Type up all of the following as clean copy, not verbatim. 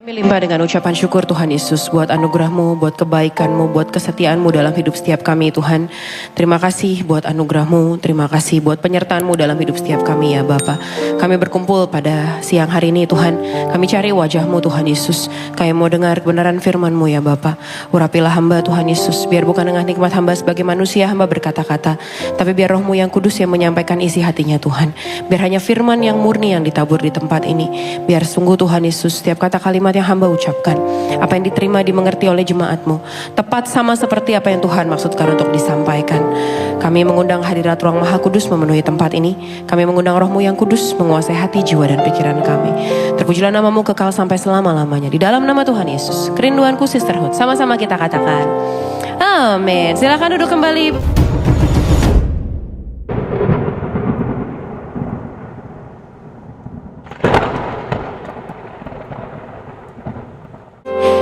Kami limpah dengan ucapan syukur Tuhan Yesus buat anugerah-Mu, buat kebaikan-Mu, buat kesetiaan-Mu dalam hidup setiap kami Tuhan. Terima kasih buat anugerah-Mu, terima kasih buat penyertaan-Mu dalam hidup setiap kami ya Bapa. Kami berkumpul pada siang hari ini Tuhan. Kami cari wajah-Mu Tuhan Yesus. Kami mau dengar kebenaran firman-Mu ya Bapa. Urapilah hamba Tuhan Yesus. Biar bukan dengan nikmat hamba sebagai manusia hamba berkata-kata. Tapi biar Roh-Mu yang kudus yang menyampaikan isi hatinya Tuhan. Biar hanya firman yang murni yang ditabur di tempat ini. Biar sungguh Tuhan Yesus setiap kata kalimat yang hamba ucapkan, apa yang diterima dimengerti oleh jemaat-Mu, tepat sama seperti apa yang Tuhan maksudkan untuk disampaikan. Kami mengundang hadirat Ruang Maha Kudus memenuhi tempat ini. Kami mengundang Roh-Mu yang kudus menguasai hati, jiwa, dan pikiran kami. Terpujilah nama-Mu kekal sampai selama-lamanya. Di dalam nama Tuhan Yesus, kerinduanku sisterhood. Sama-sama kita katakan, amin. Silakan duduk kembali.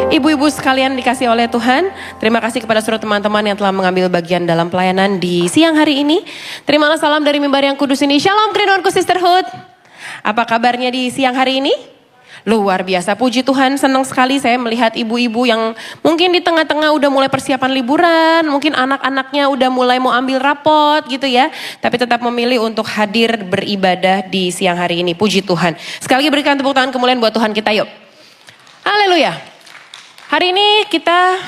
Ibu-ibu sekalian dikasih oleh Tuhan, terima kasih kepada seluruh teman-teman yang telah mengambil bagian dalam pelayanan di siang hari ini. Terimalah salam dari mimbar yang kudus ini. Shalom kerinduanku sisterhood. Apa kabarnya di siang hari ini? Luar biasa, puji Tuhan, senang sekali saya melihat ibu-ibu yang mungkin di tengah-tengah udah mulai persiapan liburan, mungkin anak-anaknya udah mulai mau ambil rapot gitu ya. Tapi tetap memilih untuk hadir beribadah di siang hari ini, puji Tuhan. Sekali lagi berikan tepuk tangan kemuliaan buat Tuhan kita yuk. Haleluya. Hari ini kita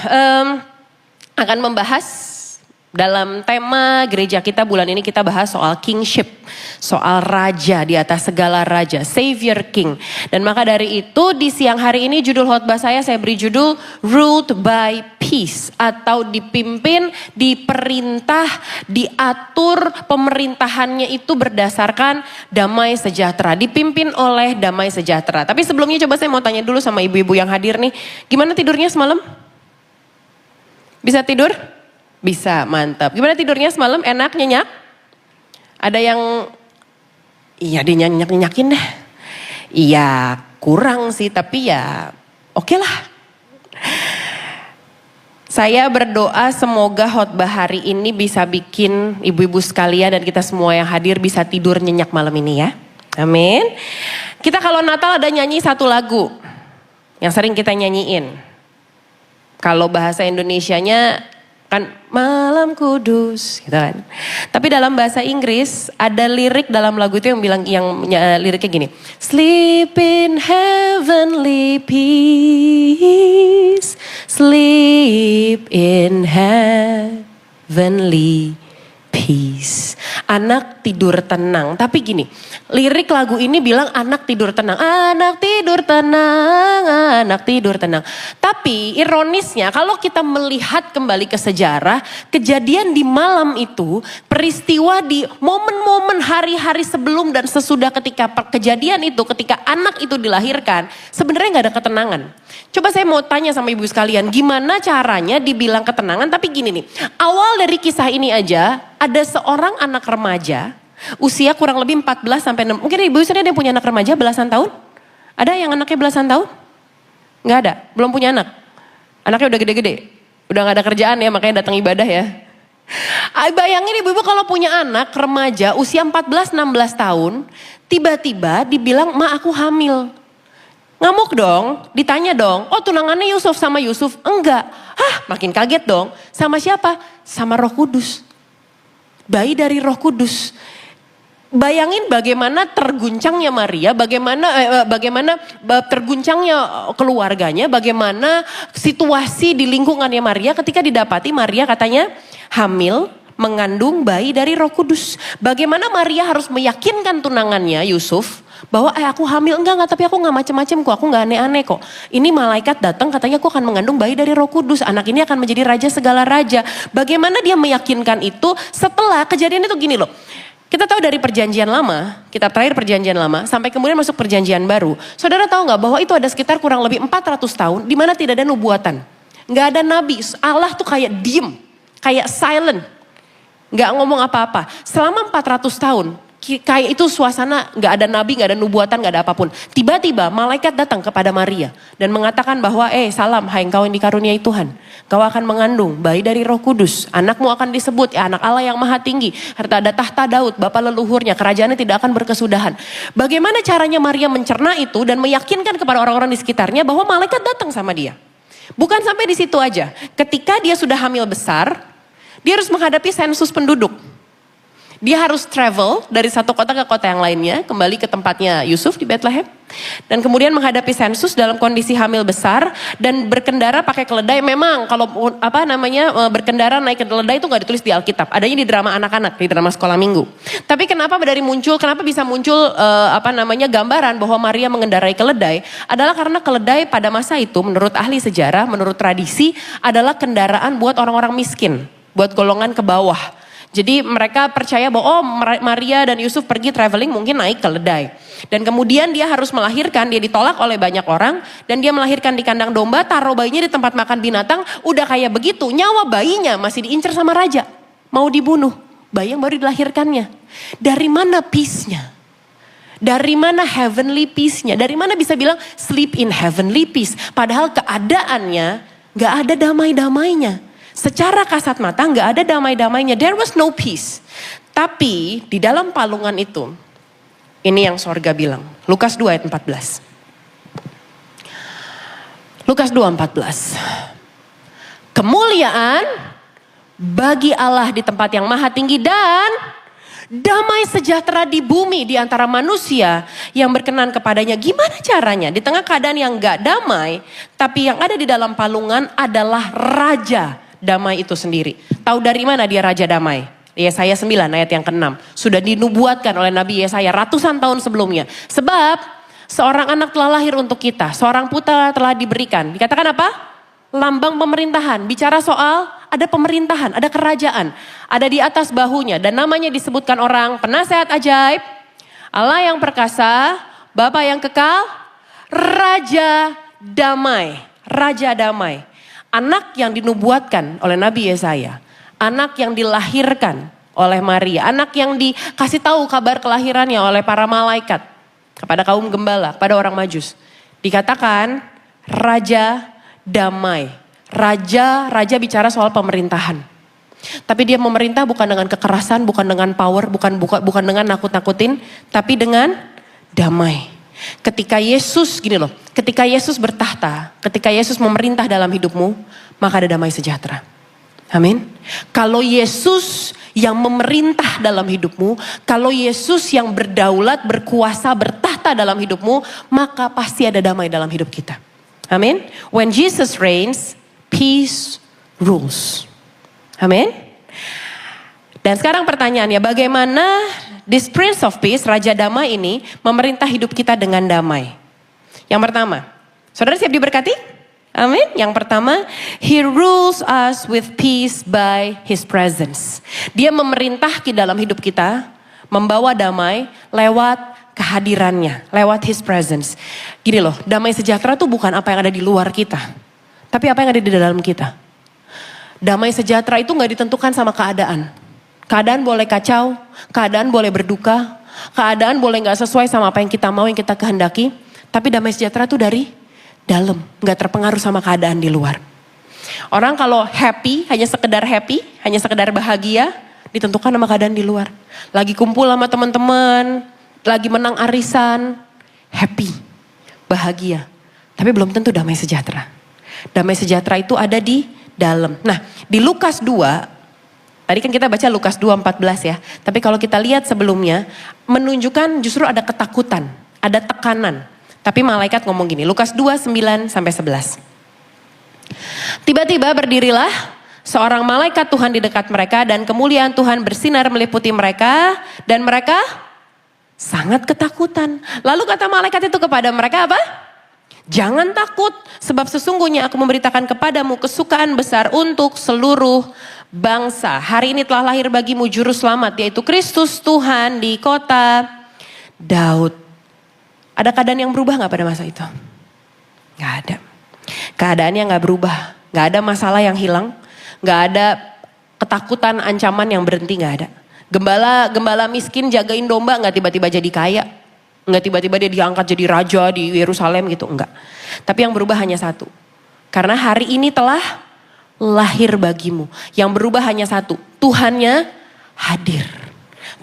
akan membahas dalam tema gereja kita bulan ini, kita bahas soal kingship, soal raja di atas segala raja, Savior King. Dan maka dari itu di siang hari ini judul khotbah saya beri judul Ruled by Peace, atau dipimpin, diperintah, diatur pemerintahannya itu berdasarkan damai sejahtera, dipimpin oleh damai sejahtera. Tapi sebelumnya coba saya mau tanya dulu sama ibu-ibu yang hadir nih, gimana tidurnya semalam? Bisa tidur? Bisa, mantap. Gimana tidurnya semalam? Enak, nyenyak? Ada yang, iya dinyenyak-nyenyakin deh. Iya, kurang sih, tapi ya oke lah. Saya berdoa semoga khotbah hari ini bisa bikin ibu-ibu sekalian dan kita semua yang hadir bisa tidur nyenyak malam ini ya. Amin. Kita kalau Natal ada nyanyi satu lagu yang sering kita nyanyiin. Kalau bahasa Indonesianya kan malam kudus gitu kan. Tapi dalam bahasa Inggris ada lirik dalam lagu itu yang bilang, liriknya gini. Sleep in heavenly peace. Sleep in heavenly peace. Anak tidur tenang. Tapi gini, lirik lagu ini bilang anak tidur tenang. Anak tidur tenang, anak tidur tenang. Tapi ironisnya kalau kita melihat kembali ke sejarah, kejadian di malam itu, peristiwa di momen-momen hari-hari sebelum dan sesudah ketika kejadian itu, ketika anak itu dilahirkan, sebenarnya gak ada ketenangan. Coba saya mau tanya sama ibu sekalian, gimana caranya dibilang ketenangan? Tapi gini nih, awal dari kisah ini aja, ada seorang anak remaja, usia kurang lebih 14 sampai 6. Mungkin ibu sendiri ada yang punya anak remaja belasan tahun? Ada yang anaknya belasan tahun? Nggak ada, belum punya anak. Anaknya udah gede-gede, udah nggak ada kerjaan ya, makanya datang ibadah ya. Bayangin ibu-ibu kalau punya anak remaja usia 14-16 tahun, tiba-tiba dibilang, ma aku hamil. Ngamuk dong, ditanya dong, oh tunangannya Yusuf sama Yusuf? Enggak. Hah, makin kaget dong. Sama siapa? Sama Roh Kudus. Bayi dari Roh Kudus. Bayangin bagaimana terguncangnya Maria, bagaimana terguncangnya keluarganya, bagaimana situasi di lingkungannya Maria ketika didapati Maria katanya hamil, mengandung bayi dari Roh Kudus. Bagaimana Maria harus meyakinkan tunangannya Yusuf bahwa aku hamil, enggak, tapi aku enggak macem-macem kok, aku enggak aneh-aneh kok. Ini malaikat datang katanya aku akan mengandung bayi dari Roh Kudus, anak ini akan menjadi raja segala raja. Bagaimana dia meyakinkan itu setelah kejadian itu gini loh. Kita tahu dari perjanjian lama, kitab terakhir perjanjian lama, sampai kemudian masuk perjanjian baru. Saudara tahu nggak bahwa itu ada sekitar kurang lebih 400 tahun di mana tidak ada nubuatan. Nggak ada nabi, Allah tuh kayak diem, kayak silent. Nggak ngomong apa-apa. Selama 400 tahun, Kayak itu suasana gak ada nabi, gak ada nubuatan, gak ada apapun. Tiba-tiba malaikat datang kepada Maria dan mengatakan bahwa salam hai engkau yang dikaruniai Tuhan. Kau akan mengandung bayi dari Roh Kudus. Anakmu akan disebut anak Allah yang maha tinggi. Harta ada tahta Daud, bapa leluhurnya. Kerajaannya tidak akan berkesudahan. Bagaimana caranya Maria mencerna itu dan meyakinkan kepada orang-orang di sekitarnya bahwa malaikat datang sama dia. Bukan sampai di situ aja. Ketika dia sudah hamil besar, dia harus menghadapi sensus penduduk. Dia harus travel dari satu kota ke kota yang lainnya, kembali ke tempatnya Yusuf di Bethlehem. Dan kemudian menghadapi sensus dalam kondisi hamil besar dan berkendara pakai keledai. Memang kalau berkendara naik keledai itu gak ditulis di Alkitab. Adanya di drama anak-anak, di drama sekolah minggu. Tapi kenapa bisa muncul gambaran bahwa Maria mengendarai keledai adalah karena keledai pada masa itu menurut ahli sejarah, menurut tradisi adalah kendaraan buat orang-orang miskin, buat golongan ke bawah. Jadi mereka percaya bahwa Maria dan Yusuf pergi traveling mungkin naik keledai. Dan kemudian dia harus melahirkan, dia ditolak oleh banyak orang. Dan dia melahirkan di kandang domba, taruh bayinya di tempat makan binatang. Udah kayak begitu, nyawa bayinya masih diincar sama raja. Mau dibunuh, bayi yang baru dilahirkannya. Dari mana peace-nya? Dari mana heavenly peace-nya? Dari mana bisa bilang sleep in heavenly peace? Padahal keadaannya gak ada damai-damainya. Secara kasat mata nggak ada damai-damainya. There was no peace. Tapi di dalam palungan itu, ini yang sorga bilang. Lukas 2 ayat 14. Lukas 2 14. Kemuliaan bagi Allah di tempat yang maha tinggi dan damai sejahtera di bumi di antara manusia yang berkenan kepadanya. Gimana caranya? Di tengah keadaan yang nggak damai, tapi yang ada di dalam palungan adalah raja damai itu sendiri. Tahu dari mana dia raja damai? Yesaya 9 ayat yang ke-6. Sudah dinubuatkan oleh Nabi Yesaya ratusan tahun sebelumnya. Sebab seorang anak telah lahir untuk kita. Seorang putra telah diberikan. Dikatakan apa? Lambang pemerintahan. Bicara soal ada pemerintahan, ada kerajaan. Ada di atas bahunya. Dan namanya disebutkan orang penasehat ajaib. Allah yang perkasa. Bapa yang kekal. Raja damai. Raja damai. Anak yang dinubuatkan oleh Nabi Yesaya, anak yang dilahirkan oleh Maria, anak yang dikasih tahu kabar kelahirannya oleh para malaikat kepada kaum gembala, kepada orang Majus. Dikatakan raja damai. Raja bicara soal pemerintahan. Tapi dia memerintah bukan dengan kekerasan, bukan dengan power, bukan dengan nakut-nakutin, tapi dengan damai. Ketika Yesus bertahta, ketika Yesus memerintah dalam hidupmu, maka ada damai sejahtera. Amin. Kalau Yesus yang memerintah dalam hidupmu, kalau Yesus yang berdaulat, berkuasa, bertahta dalam hidupmu, maka pasti ada damai dalam hidup kita. Amin. When Jesus reigns, peace rules. Amin. Dan sekarang pertanyaannya, bagaimana this Prince of Peace, Raja Damai ini memerintah hidup kita dengan damai? Yang pertama, saudara siap diberkati? Amin. Yang pertama, He rules us with peace by His presence. Dia memerintah di dalam hidup kita, membawa damai lewat kehadirannya, lewat His presence. Gini loh, damai sejahtera itu bukan apa yang ada di luar kita, tapi apa yang ada di dalam kita. Damai sejahtera itu gak ditentukan sama keadaan. Keadaan boleh kacau, keadaan boleh berduka, keadaan boleh gak sesuai sama apa yang kita mau, yang kita kehendaki. Tapi damai sejahtera itu dari dalam, gak terpengaruh sama keadaan di luar. Orang kalau happy, hanya sekedar bahagia, ditentukan sama keadaan di luar. Lagi kumpul sama teman-teman, lagi menang arisan, happy, bahagia. Tapi belum tentu damai sejahtera. Damai sejahtera itu ada di dalam. Nah, di Lukas 2, tadi kan kita baca Lukas 2:14 ya. Tapi kalau kita lihat sebelumnya, menunjukkan justru ada ketakutan, ada tekanan. Tapi malaikat ngomong gini, Lukas 2:9-11. Tiba-tiba berdirilah seorang malaikat Tuhan di dekat mereka dan kemuliaan Tuhan bersinar meliputi mereka. Dan mereka sangat ketakutan. Lalu kata malaikat itu kepada mereka apa? Jangan takut, sebab sesungguhnya aku memberitakan kepadamu kesukaan besar untuk seluruh bangsa. Hari ini telah lahir bagimu juru selamat, yaitu Kristus Tuhan di kota Daud. Ada keadaan yang berubah gak pada masa itu? Gak ada. Keadaannya gak berubah. Gak ada masalah yang hilang. Gak ada ketakutan, ancaman yang berhenti, gak ada. Gembala miskin jagain domba nggak tiba-tiba jadi kaya. Nggak tiba-tiba dia diangkat jadi raja di Yerusalem gitu, enggak. Tapi yang berubah hanya satu. Karena hari ini telah lahir bagimu. Yang berubah hanya satu. Tuhannya hadir.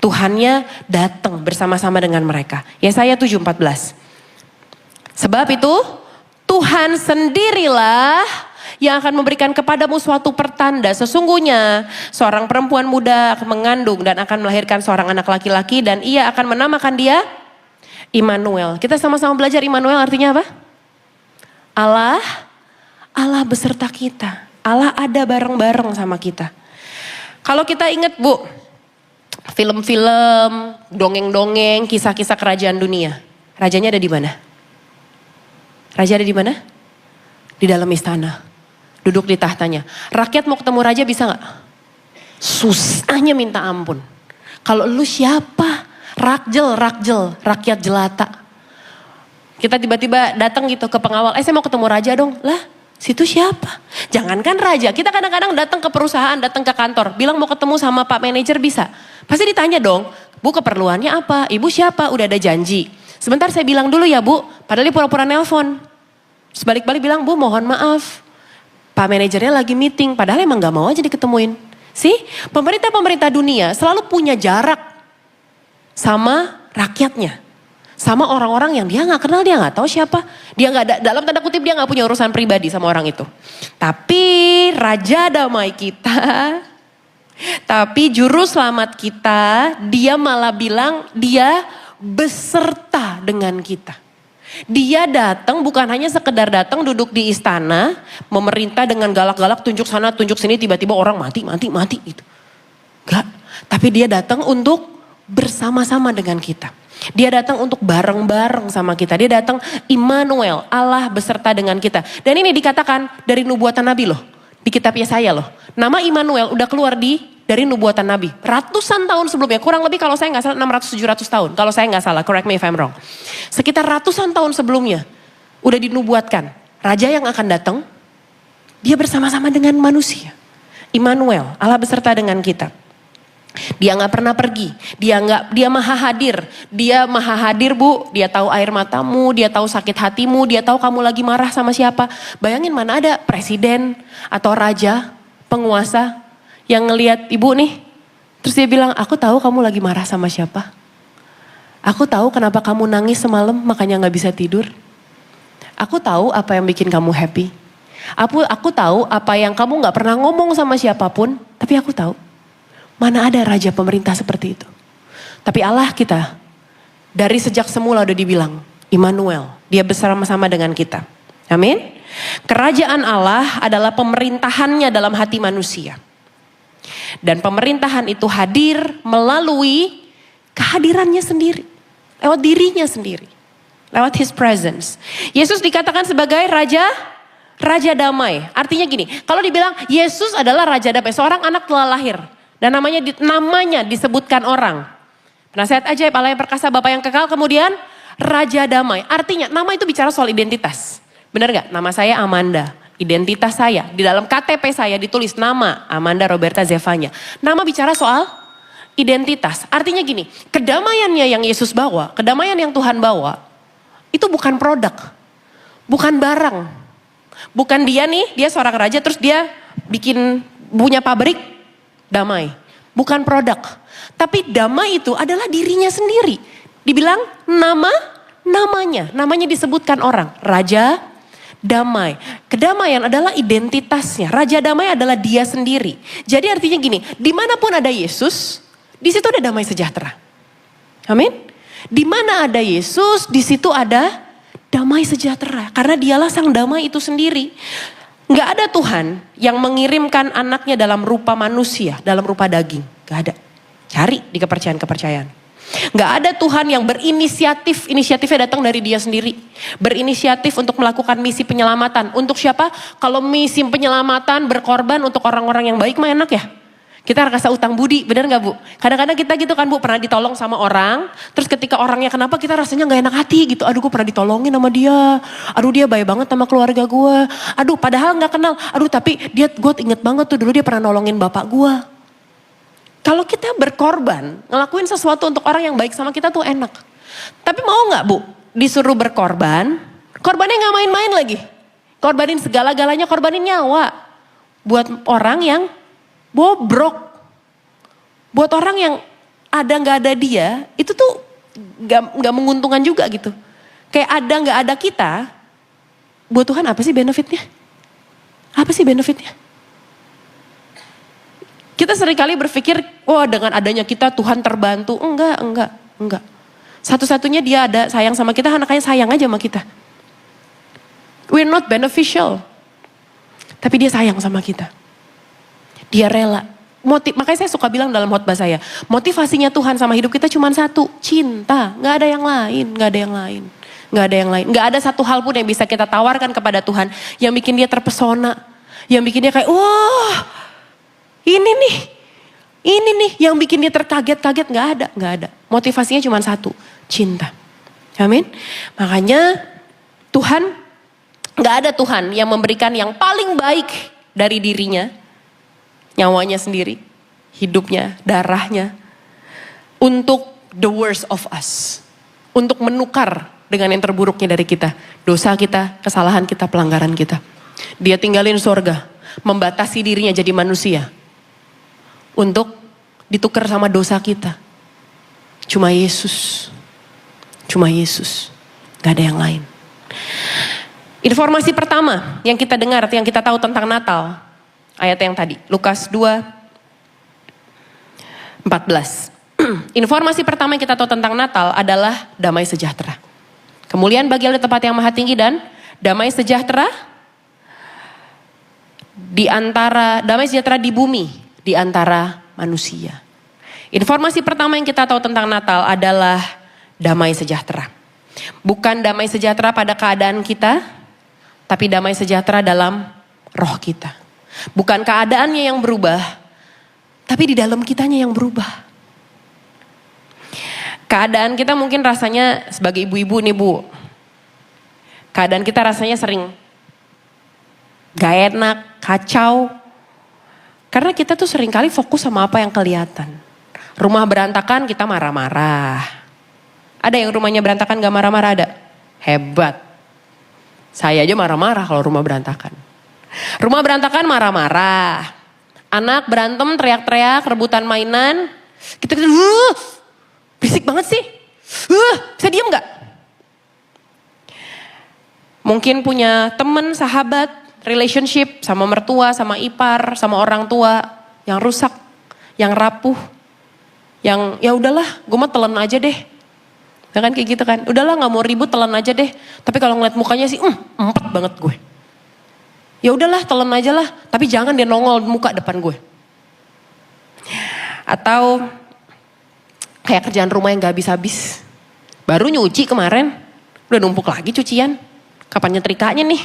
Tuhannya datang bersama-sama dengan mereka. Yesaya 7:14. Sebab itu Tuhan sendirilah yang akan memberikan kepadamu suatu pertanda. Sesungguhnya seorang perempuan muda akan mengandung dan akan melahirkan seorang anak laki-laki. Dan ia akan menamakan dia Immanuel. Kita sama-sama belajar Immanuel artinya apa? Allah beserta kita. Allah ada bareng-bareng sama kita. Kalau kita ingat Bu, film-film, dongeng-dongeng, kisah-kisah kerajaan dunia. Rajanya ada di mana? Raja ada di mana? Di dalam istana. Duduk di tahtanya. Rakyat mau ketemu raja bisa gak? Susahnya minta ampun. Kalau lu siapa? Rakjel, rakyat jelata. Kita tiba-tiba datang gitu ke pengawal. Saya mau ketemu raja dong. Lah, situ siapa? Jangankan raja. Kita kadang-kadang datang ke perusahaan, datang ke kantor. Bilang mau ketemu sama Pak Manajer bisa. Pasti ditanya dong. Bu keperluannya apa? Ibu siapa? Udah ada janji. Sebentar saya bilang dulu ya Bu. Padahal dia pura-pura nelpon. Sebalik-balik bilang, Bu mohon maaf. Pak manajernya lagi meeting, padahal emang gak mau aja diketemuin. Pemerintah-pemerintah dunia selalu punya jarak sama rakyatnya. Sama orang-orang yang dia gak kenal, dia gak tahu siapa. Dia gak, dalam tanda kutip dia gak punya urusan pribadi sama orang itu. Tapi Raja Damai kita, tapi Juru Selamat kita, dia malah bilang dia beserta dengan kita. Dia datang bukan hanya sekedar datang duduk di istana, memerintah dengan galak-galak tunjuk sana tunjuk sini, tiba-tiba orang mati gitu. Enggak, tapi dia datang untuk bersama-sama dengan kita. Dia datang untuk bareng-bareng sama kita. Dia datang Immanuel, Allah beserta dengan kita. Dan ini dikatakan dari nubuatan Nabi loh, di kitab Yesaya loh. Nama Immanuel udah keluar dari nubuatan Nabi. Ratusan tahun sebelumnya, kurang lebih kalau saya nggak salah 600-700 tahun. Kalau saya nggak salah, correct me if I'm wrong. Sekitar ratusan tahun sebelumnya, udah dinubuatkan. Raja yang akan datang, dia bersama-sama dengan manusia. Immanuel, Allah beserta dengan kita. Dia nggak pernah pergi, dia maha hadir. Dia maha hadir Bu, dia tahu air matamu, dia tahu sakit hatimu, dia tahu kamu lagi marah sama siapa. Bayangin mana ada presiden atau raja, penguasa, yang ngelihat ibu nih, terus dia bilang, aku tahu kamu lagi marah sama siapa. Aku tahu kenapa kamu nangis semalam makanya gak bisa tidur. Aku tahu apa yang bikin kamu happy. Aku tahu apa yang kamu gak pernah ngomong sama siapapun, tapi aku tahu. Mana ada raja pemerintah seperti itu. Tapi Allah kita, dari sejak semula udah dibilang, Immanuel, dia bersama-sama dengan kita. Amin. Kerajaan Allah adalah pemerintahannya dalam hati manusia. Dan pemerintahan itu hadir melalui kehadirannya sendiri. Lewat dirinya sendiri. Lewat his presence. Yesus dikatakan sebagai Raja Damai. Artinya gini, kalau dibilang Yesus adalah Raja Damai. Seorang anak telah lahir. Dan namanya disebutkan orang. Penasihat ajaib, Allah yang perkasa, Bapa yang kekal. Kemudian Raja Damai. Artinya nama itu bicara soal identitas. Benar gak? Nama saya Amanda. Identitas saya, di dalam KTP saya ditulis nama Amanda Roberta Zevanya. Nama bicara soal identitas. Artinya gini, kedamaiannya yang Yesus bawa, kedamaian yang Tuhan bawa, itu bukan produk, bukan barang. Bukan dia nih, dia seorang raja terus dia punya pabrik damai. Bukan produk. Tapi damai itu adalah dirinya sendiri. Dibilang namanya disebutkan orang, Raja Damai. Kedamaian adalah identitasnya. Raja Damai adalah dia sendiri. Jadi artinya gini, dimanapun ada Yesus, di situ ada damai sejahtera. Amin. Di mana ada Yesus, di situ ada damai sejahtera. Karena dialah sang damai itu sendiri. Nggak ada Tuhan yang mengirimkan anaknya dalam rupa manusia, dalam rupa daging. Nggak ada. Cari di kepercayaan-kepercayaan. Nggak ada Tuhan yang inisiatifnya datang dari dia sendiri. Berinisiatif untuk melakukan misi penyelamatan. Untuk siapa? Kalau misi penyelamatan berkorban untuk orang-orang yang baik mah enak ya. Kita rasa utang budi, benar nggak Bu? Kadang-kadang kita gitu kan Bu, pernah ditolong sama orang. Terus ketika orangnya kenapa kita rasanya nggak enak hati gitu. Aduh gue pernah ditolongin sama dia. Aduh dia baik banget sama keluarga gue. Aduh padahal nggak kenal. Aduh tapi gue inget banget tuh dulu dia pernah nolongin bapak gue. Kalau kita berkorban, ngelakuin sesuatu untuk orang yang baik sama kita tuh enak. Tapi mau gak Bu, disuruh berkorban, korbannya gak main-main lagi. Korbanin segala-galanya, korbanin nyawa. Buat orang yang bobrok. Buat orang yang ada gak ada dia, itu tuh gak menguntungkan juga gitu. Kayak ada gak ada kita, buat Tuhan apa sih benefitnya? Apa sih benefitnya? Kita seringkali berpikir, wah dengan adanya kita Tuhan terbantu. Enggak. Satu-satunya dia ada sayang sama kita, anaknya sayang aja sama kita. We're not beneficial. Tapi dia sayang sama kita. Dia rela. Makanya saya suka bilang dalam khotbah saya, motivasinya Tuhan sama hidup kita cuma satu, cinta. Gak ada yang lain, gak ada yang lain. Gak ada yang lain. Gak ada satu hal pun yang bisa kita tawarkan kepada Tuhan yang bikin dia terpesona. Yang bikin dia kayak, wah ini nih yang bikin dia terkaget-kaget. Gak ada. Motivasinya cuma satu, cinta. Amin. Makanya Tuhan, gak ada Tuhan yang memberikan yang paling baik dari dirinya, nyawanya sendiri, hidupnya, darahnya, untuk the worst of us. Untuk menukar dengan yang terburuknya dari kita. Dosa kita, kesalahan kita, pelanggaran kita. Dia tinggalin surga, membatasi dirinya jadi manusia. Untuk ditukar sama dosa kita. Cuma Yesus. Gak ada yang lain. Informasi pertama yang kita dengar, yang kita tahu tentang Natal. Ayat yang tadi, Lukas 2:14. Informasi pertama yang kita tahu tentang Natal adalah damai sejahtera. Kemuliaan bagi Allah di tempat yang maha tinggi dan damai sejahtera di bumi di antara manusia. Informasi pertama yang kita tahu tentang Natal adalah damai sejahtera. Bukan damai sejahtera pada keadaan kita, tapi damai sejahtera dalam roh kita. Bukan keadaannya yang berubah, tapi di dalam kitanya yang berubah. Keadaan kita mungkin rasanya sebagai ibu-ibu nih Bu. Keadaan kita rasanya sering gak enak, kacau. Karena kita tuh seringkali fokus sama apa yang kelihatan. Rumah berantakan kita marah-marah. Ada yang rumahnya berantakan gak marah-marah? Ada? Hebat. Saya aja marah-marah kalau rumah berantakan. Rumah berantakan marah-marah. Anak berantem, teriak-teriak, rebutan mainan. Kita berisik banget sih. Bisa diem gak? Mungkin punya teman, sahabat, relationship sama mertua, sama ipar, sama orang tua yang rusak, yang rapuh, yang ya udahlah, gue mah telan aja deh. Ya kan kayak gitu kan. Udahlah gak mau ribut, telan aja deh. Tapi kalau ngeliat mukanya sih, empet banget gue. Ya udahlah, telan aja lah. Tapi jangan dia nongol muka depan gue. Atau kayak kerjaan rumah yang gak habis-habis. Baru nyuci kemarin, udah numpuk lagi cucian. Kapan nyetrikanya nih?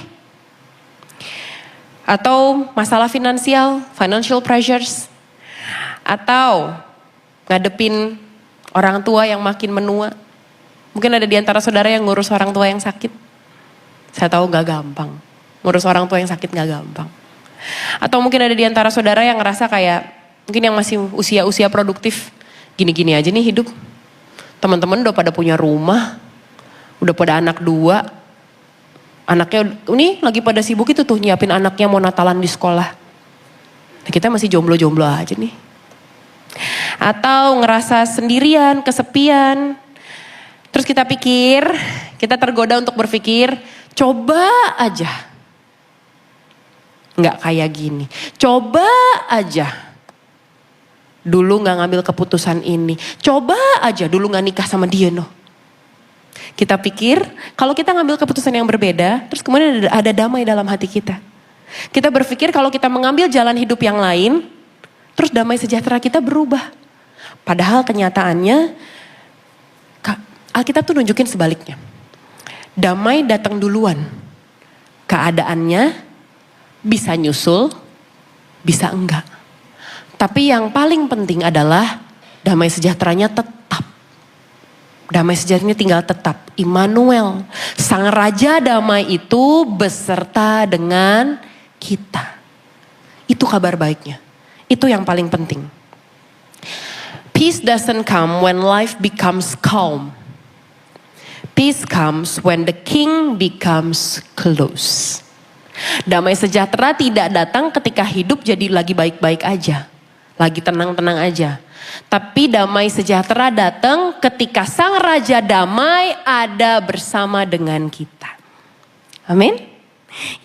Atau masalah finansial, financial pressures. Atau ngadepin orang tua yang makin menua. Mungkin ada di antara saudara yang ngurus orang tua yang sakit. Saya tahu gak gampang. Ngurus orang tua yang sakit gak gampang. Atau mungkin ada di antara saudara yang ngerasa kayak, mungkin yang masih usia-usia produktif. Gini-gini aja nih hidup. Teman-teman udah pada punya rumah. Udah pada anak 2. Anaknya ini lagi pada sibuk itu tuh nyiapin anaknya mau Natalan di sekolah. Nah, kita masih jomblo-jomblo aja nih. Atau ngerasa sendirian, kesepian. Terus kita pikir, kita tergoda untuk berpikir, coba aja. Nggak kayak gini. Coba aja. Dulu nggak ngambil keputusan ini. Coba aja dulu nggak nikah sama dia noh. Kita pikir kalau kita ngambil keputusan yang berbeda, terus kemudian ada damai dalam hati kita. Kita berpikir kalau kita mengambil jalan hidup yang lain, terus damai sejahtera kita berubah. Padahal kenyataannya, Alkitab tuh nunjukin sebaliknya. Damai datang duluan. Keadaannya bisa nyusul, bisa enggak. Tapi yang paling penting adalah damai sejahteranya tetap. Damai sejahteranya tinggal tetap. Immanuel, Sang Raja Damai itu beserta dengan kita. Itu kabar baiknya. Itu yang paling penting. Peace doesn't come when life becomes calm. Peace comes when the king becomes close. Damai sejahtera tidak datang ketika hidup jadi lagi baik-baik aja. Lagi tenang-tenang aja. Tapi damai sejahtera datang ketika sang raja damai ada bersama dengan kita. Amin.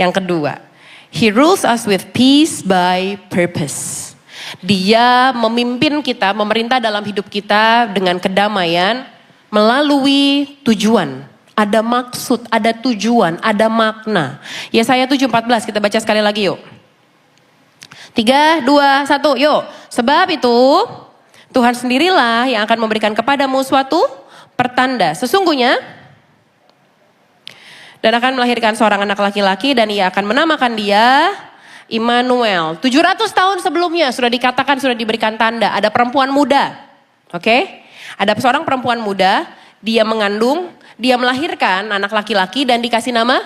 Yang kedua, he rules us with peace by purpose. Dia memimpin kita, memerintah dalam hidup kita dengan kedamaian melalui tujuan. Ada maksud, ada tujuan, ada makna. Yesaya 7:14 kita baca sekali lagi yuk. 3, 2, 1 yuk. Sebab itu Tuhan sendirilah yang akan memberikan kepadamu suatu pertanda. Sesungguhnya dan akan melahirkan seorang anak laki-laki dan ia akan menamakan dia Immanuel. 700 tahun sebelumnya sudah dikatakan, sudah diberikan tanda. Ada perempuan muda. Oke? Ada seorang perempuan muda, dia mengandung, dia melahirkan anak laki-laki dan dikasih nama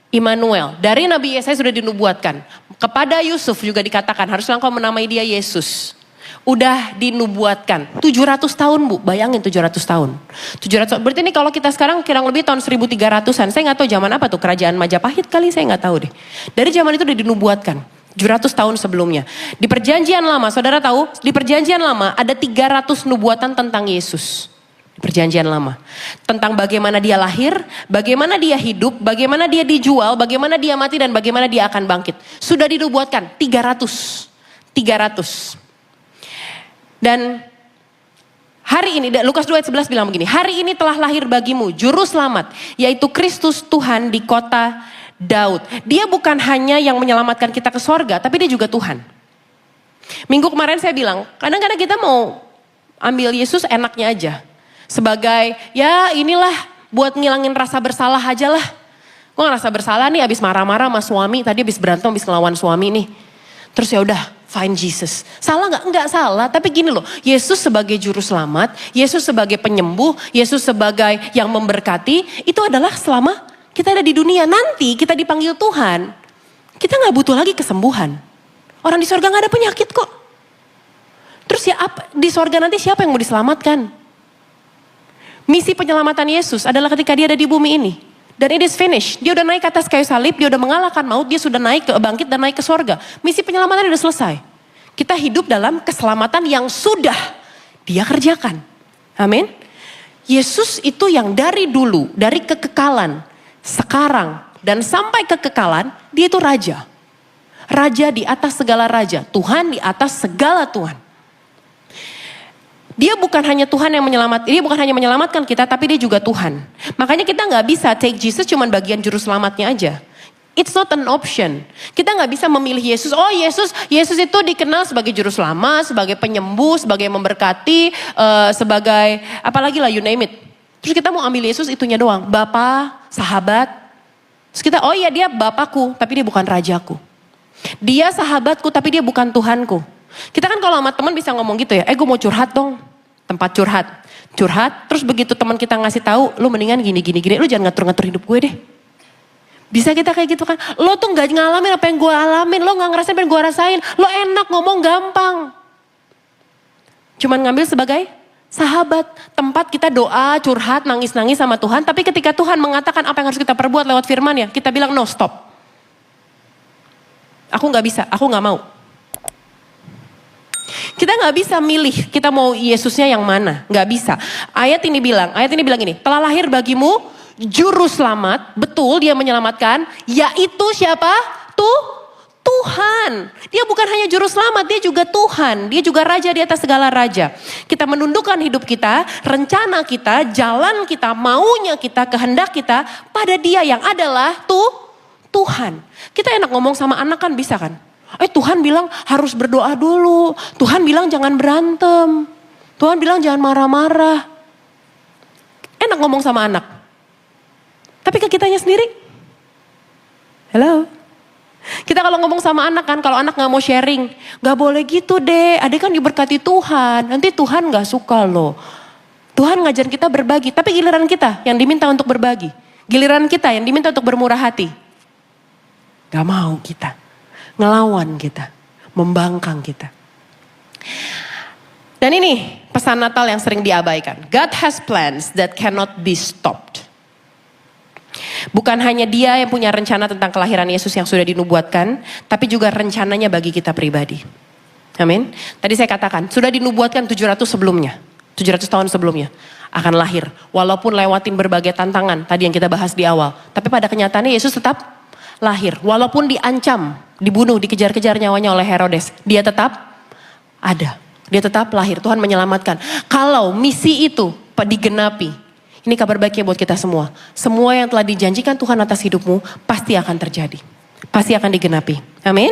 Immanuel. Dari Nabi Yesaya sudah dinubuatkan. Kepada Yusuf juga dikatakan, haruslah engkau menamai dia Yesus. Udah dinubuatkan. 700 tahun Bu, bayangin 700 tahun. 700, berarti ini kalau kita sekarang kurang lebih tahun 1300-an. Saya gak tahu zaman apa tuh, kerajaan Majapahit kali, saya gak tahu deh. Dari zaman itu udah dinubuatkan. 700 tahun sebelumnya. Di perjanjian lama, saudara tahu, di perjanjian lama ada 300 nubuatan tentang Yesus. Di perjanjian lama. Tentang bagaimana dia lahir, bagaimana dia hidup, bagaimana dia dijual, bagaimana dia mati, dan bagaimana dia akan bangkit. Sudah dinubuatkan, 300. Dan hari ini, Lukas 2 ayat 11 bilang begini, hari ini telah lahir bagimu juru selamat, yaitu Kristus Tuhan di kota Daud. Dia bukan hanya yang menyelamatkan kita ke sorga, tapi dia juga Tuhan. Minggu kemarin saya bilang, kadang-kadang kita mau ambil Yesus enaknya aja. Sebagai, ya inilah buat ngilangin rasa bersalah aja lah. Gue ngerasa bersalah nih abis marah-marah sama suami, tadi abis berantem, abis ngelawan suami nih. Terus ya udah, find Jesus. Salah nggak? Nggak salah. Tapi gini loh, Yesus sebagai juru selamat, Yesus sebagai penyembuh, Yesus sebagai yang memberkati, itu adalah selama kita ada di dunia. Nanti kita dipanggil Tuhan, kita nggak butuh lagi kesembuhan. Orang di sorga nggak ada penyakit kok. Terus ya di sorga nanti siapa yang mau diselamatkan? Misi penyelamatan Yesus adalah ketika dia ada di bumi ini. Dan it is finished. Dia udah naik ke atas kayu salib, dia udah mengalahkan maut, dia sudah naik ke bangkit dan naik ke sorga. Misi penyelamatan udah selesai. Kita hidup dalam keselamatan yang sudah dia kerjakan. Amin. Yesus itu yang dari dulu, dari kekekalan, sekarang dan sampai kekekalan, dia itu raja. Raja di atas segala raja, Tuhan di atas segala Tuhan. Dia bukan hanya Tuhan yang dia bukan hanya menyelamatkan kita, tapi dia juga Tuhan. Makanya kita nggak bisa take Jesus cuman bagian juru selamatnya aja. It's not an option. Kita nggak bisa memilih Yesus. Oh Yesus itu dikenal sebagai juru selamat, sebagai penyembuh, sebagai memberkati, sebagai apalagi lah you name it. Terus kita mau ambil Yesus itunya doang, Bapa, sahabat. Terus kita oh iya dia Bapakku, tapi dia bukan rajaku. Dia sahabatku, tapi dia bukan Tuhanku. Kita kan kalau sama teman bisa ngomong gitu ya, gue mau curhat dong, tempat curhat, terus begitu teman kita ngasih tahu, lu mendingan gini, lu jangan ngatur-ngatur hidup gue deh. Bisa kita kayak gitu kan, lo tuh gak ngalamin apa yang gue alamin, lo gak ngerasain apa yang gue rasain, lo enak ngomong gampang. Cuman ngambil sebagai sahabat, tempat kita doa, curhat, nangis-nangis sama Tuhan, tapi ketika Tuhan mengatakan apa yang harus kita perbuat lewat firman ya, kita bilang no stop. Aku gak bisa, aku gak mau. Kita gak bisa milih, kita mau Yesusnya yang mana, gak bisa. Ayat ini bilang gini, telah lahir bagimu juru selamat, betul dia menyelamatkan, yaitu siapa? Tuhan. Dia bukan hanya juru selamat, dia juga Tuhan, dia juga raja di atas segala raja. Kita menundukkan hidup kita, rencana kita, jalan kita, maunya kita, kehendak kita pada dia yang adalah Tuhan. Kita enak ngomong sama anak kan bisa kan? Tuhan bilang harus berdoa dulu. Tuhan bilang jangan berantem. Tuhan bilang jangan marah-marah. Enak ngomong sama anak. Tapi ke kitanya sendiri. Hello. Kita kalau ngomong sama anak kan, kalau anak gak mau sharing. Gak boleh gitu deh, adik kan diberkati Tuhan. Nanti Tuhan gak suka loh. Tuhan ngajarin kita berbagi. Tapi giliran kita yang diminta untuk berbagi. Giliran kita yang diminta untuk bermurah hati. Gak mau kita. Ngelawan kita, membangkang kita. Dan ini pesan Natal yang sering diabaikan. God has plans that cannot be stopped. Bukan hanya Dia yang punya rencana tentang kelahiran Yesus yang sudah dinubuatkan, tapi juga rencananya bagi kita pribadi. Amin. Tadi saya katakan, sudah dinubuatkan 700 sebelumnya. 700 tahun sebelumnya akan lahir. Walaupun lewatin berbagai tantangan, tadi yang kita bahas di awal. Tapi pada kenyataannya Yesus tetap lahir. Walaupun diancam, dibunuh, dikejar-kejar nyawanya oleh Herodes. Dia tetap ada. Dia tetap lahir. Tuhan menyelamatkan. Kalau misi itu digenapi, ini kabar baiknya buat kita semua. Semua yang telah dijanjikan Tuhan atas hidupmu pasti akan terjadi. Pasti akan digenapi. Amin.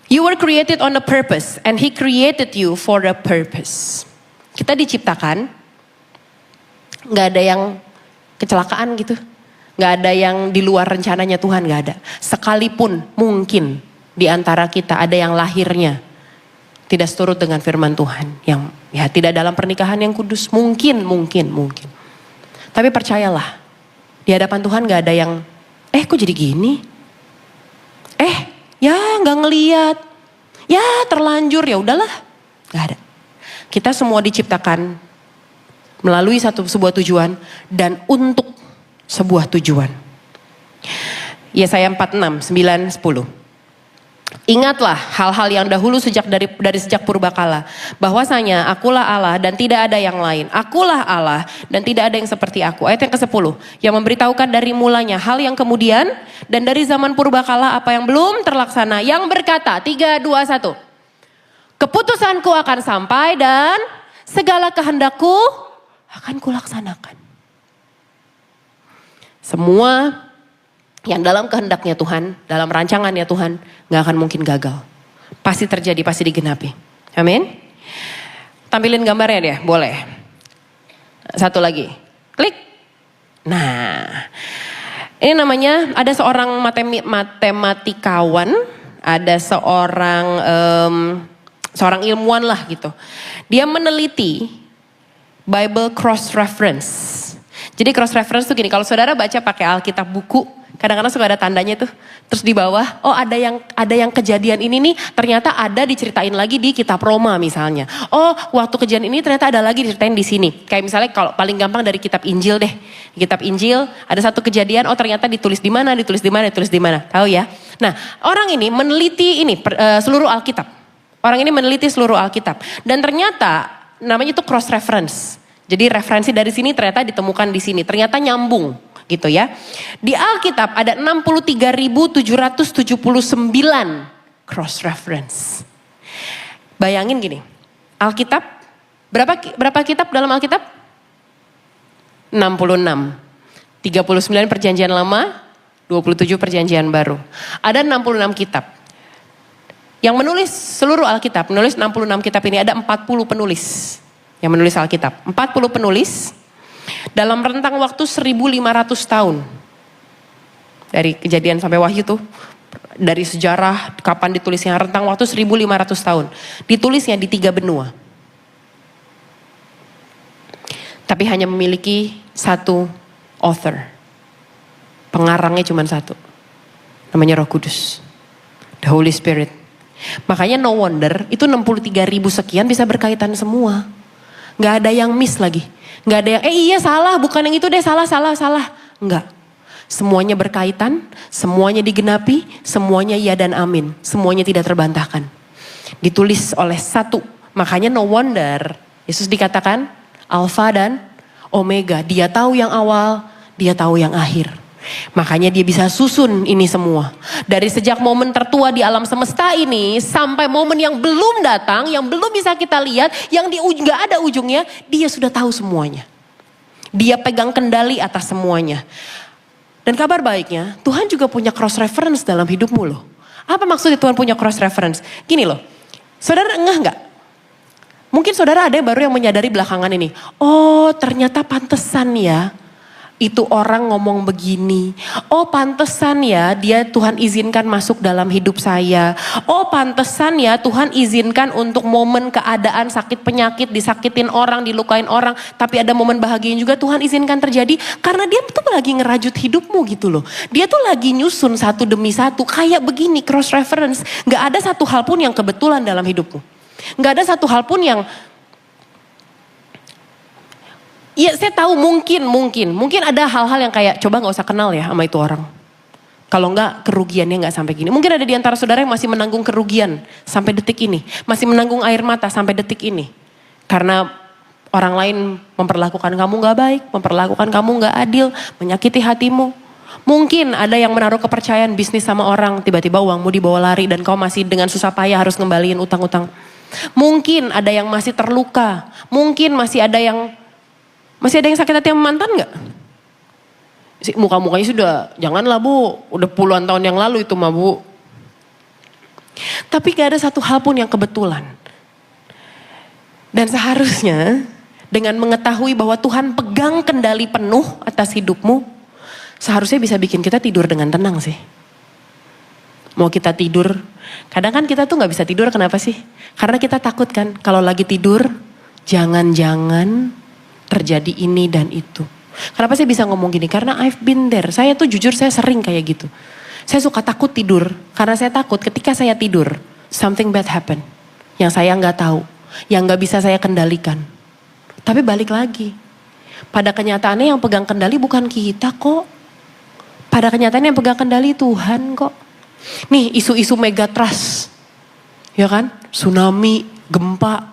You were created on a purpose and He created you for a purpose. Kita diciptakan, gak ada yang kecelakaan gitu. Gak ada yang di luar rencananya Tuhan, gak ada. Sekalipun mungkin di antara kita ada yang lahirnya tidak seturut dengan firman Tuhan. Yang ya tidak dalam pernikahan yang kudus. Mungkin. Tapi percayalah, di hadapan Tuhan gak ada yang, kok jadi gini? Ya gak ngeliat. Ya terlanjur, ya udahlah. Gak ada. Kita semua diciptakan melalui sebuah tujuan dan untuk sebuah tujuan. Yesaya 46, 9, 10. Ingatlah hal-hal yang dahulu dari sejak purbakala. Bahwasanya akulah Allah dan tidak ada yang lain. Akulah Allah dan tidak ada yang seperti aku. Ayat yang ke-10. Yang memberitahukan dari mulanya hal yang kemudian dan dari zaman purbakala apa yang belum terlaksana. Yang berkata 3, 2, 1. Keputusanku akan sampai dan segala kehendakku akan kulaksanakan. Semua yang dalam kehendaknya Tuhan, dalam rancangannya Tuhan, gak akan mungkin gagal. Pasti terjadi, pasti digenapi. Amin. Tampilin gambarnya deh, boleh. Satu lagi, klik. Nah, ini namanya ada seorang matematikawan, ada seorang ilmuwan lah gitu. Dia meneliti Bible cross reference. Jadi cross reference tuh gini, kalau saudara baca pakai Alkitab buku, kadang-kadang suka ada tandanya tuh. Terus di bawah, oh ada yang kejadian ini nih ternyata ada diceritain lagi di kitab Roma misalnya. Oh, waktu kejadian ini ternyata ada lagi diceritain di sini. Kayak misalnya kalau paling gampang dari kitab Injil deh. Di kitab Injil ada satu kejadian, oh ternyata ditulis di mana. Tahu ya? Nah, orang ini meneliti seluruh Alkitab. Orang ini meneliti seluruh Alkitab. Dan ternyata namanya itu cross reference. Jadi referensi dari sini ternyata ditemukan di sini. Ternyata nyambung gitu ya. Di Alkitab ada 63.779 cross reference. Bayangin gini. Alkitab, berapa kitab dalam Alkitab? 66. 39 perjanjian lama, 27 perjanjian baru. Ada 66 kitab. Yang menulis seluruh Alkitab, menulis 66 kitab ini ada 40 penulis yang menulis Alkitab. 40 penulis dalam rentang waktu 1.500 tahun. Dari kejadian sampai wahyu tuh, dari sejarah kapan ditulisnya, rentang waktu 1.500 tahun. Ditulisnya di 3 benua. Tapi hanya memiliki satu author. Pengarangnya cuma satu. Namanya Roh Kudus. The Holy Spirit. Makanya no wonder itu 63.000 sekian bisa berkaitan semua. Gak ada yang miss lagi. Gak ada yang iya salah, bukan yang itu deh, salah. Enggak. Semuanya berkaitan, semuanya digenapi, semuanya iya dan amin. Semuanya tidak terbantahkan. Ditulis oleh satu. Makanya no wonder Yesus dikatakan Alfa dan Omega. Dia tahu yang awal, dia tahu yang akhir. Makanya dia bisa susun ini semua. Dari sejak momen tertua di alam semesta ini sampai momen yang belum datang, yang belum bisa kita lihat, yang gak ada ujungnya, dia sudah tahu semuanya. Dia pegang kendali atas semuanya. Dan kabar baiknya, Tuhan juga punya cross reference dalam hidupmu loh. Apa maksudnya Tuhan punya cross reference? Gini loh, saudara ngeh gak? Mungkin saudara ada yang baru yang menyadari belakangan ini. Oh ternyata pantesan ya. Itu orang ngomong begini. Oh pantesan ya dia Tuhan izinkan masuk dalam hidup saya. Oh pantesan ya Tuhan izinkan untuk momen keadaan sakit penyakit, disakitin orang, dilukain orang. Tapi ada momen bahagia juga Tuhan izinkan terjadi. Karena dia tuh lagi ngerajut hidupmu gitu loh. Dia tuh lagi nyusun satu demi satu. Kayak begini cross reference. Gak ada satu hal pun yang kebetulan dalam hidupmu. Gak ada satu hal pun yang Iya saya tahu mungkin ada hal-hal yang kayak coba gak usah kenal ya sama itu orang. Kalau enggak kerugiannya enggak sampai gini. Mungkin ada di antara saudara yang masih menanggung kerugian sampai detik ini. Masih menanggung air mata sampai detik ini. Karena orang lain memperlakukan kamu enggak baik, memperlakukan kamu enggak adil, menyakiti hatimu. Mungkin ada yang menaruh kepercayaan bisnis sama orang, tiba-tiba uangmu dibawa lari dan kau masih dengan susah payah harus ngembaliin utang-utang. Mungkin ada yang masih terluka, mungkin masih ada yang sakit hati sama mantan enggak? Muka-mukanya sudah, janganlah bu, udah puluhan tahun yang lalu itu mah bu. Tapi gak ada satu hal pun yang kebetulan. Dan seharusnya dengan mengetahui bahwa Tuhan pegang kendali penuh atas hidupmu, seharusnya bisa bikin kita tidur dengan tenang sih. Mau kita tidur, kadang kan kita tuh gak bisa tidur kenapa sih? Karena kita takut kan kalau lagi tidur, jangan-jangan terjadi ini dan itu. Kenapa saya bisa ngomong gini? Karena I've been there. Saya tuh jujur saya sering kayak gitu. Saya suka takut tidur. Karena saya takut ketika saya tidur, something bad happen. Yang saya gak tahu. Yang gak bisa saya kendalikan. Tapi balik lagi. Pada kenyataannya yang pegang kendali bukan kita kok. Pada kenyataannya yang pegang kendali Tuhan kok. Nih isu-isu megatrust. Ya kan? Tsunami, gempa.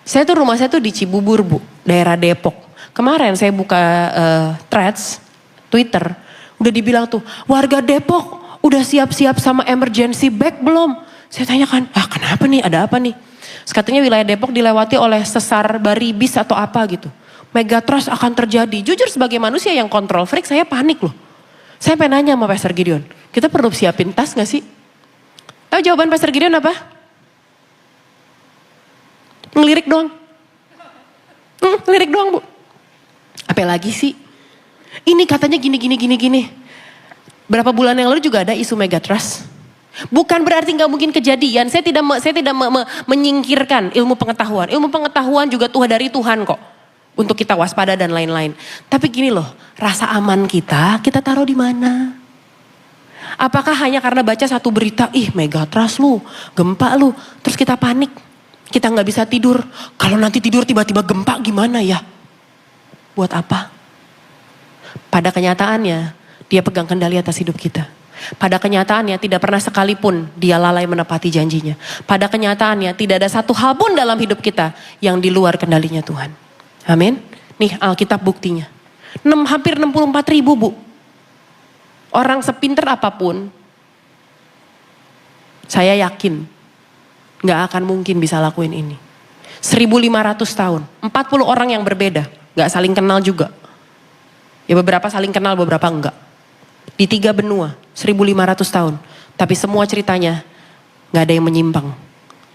Rumah saya tuh di Cibubur bu. Daerah Depok. Kemarin saya buka threads, Twitter, udah dibilang tuh, warga Depok udah siap-siap sama emergency bag belum? Saya tanyakan, kenapa nih, ada apa nih? Katanya wilayah Depok dilewati oleh sesar baribis atau apa gitu. Megatrust akan terjadi. Jujur sebagai manusia yang kontrol freak, saya panik loh. Saya pengen nanya sama Pastor Gideon, kita perlu siapin tas gak sih? Tahu jawaban Pastor Gideon apa? Ngelirik doang. Ngelirik doang bu. Apa lagi sih? Ini katanya gini. Berapa bulan yang lalu juga ada isu megatrust. Bukan berarti nggak mungkin kejadian. Saya tidak menyingkirkan ilmu pengetahuan. Ilmu pengetahuan juga dari Tuhan kok. Untuk kita waspada dan lain-lain. Tapi gini loh, rasa aman kita taruh di mana? Apakah hanya karena baca satu berita, megatrust lu, gempa lu, terus kita panik. Kita nggak bisa tidur. Kalau nanti tidur tiba-tiba gempa gimana ya? Buat apa? Pada kenyataannya dia pegang kendali atas hidup kita. Pada kenyataannya tidak pernah sekalipun dia lalai menepati janjinya. Pada kenyataannya tidak ada satu hal pun dalam hidup kita yang di luar kendalinya Tuhan. Amin. Nih Alkitab buktinya. Hampir 64.000 bu. Orang sepinter apapun, saya yakin gak akan mungkin bisa lakuin ini. 1.500 tahun, 40 orang yang berbeda. Gak saling kenal juga. Ya beberapa saling kenal, beberapa enggak. Di 3 benua, 1.500 tahun. Tapi semua ceritanya gak ada yang menyimpang.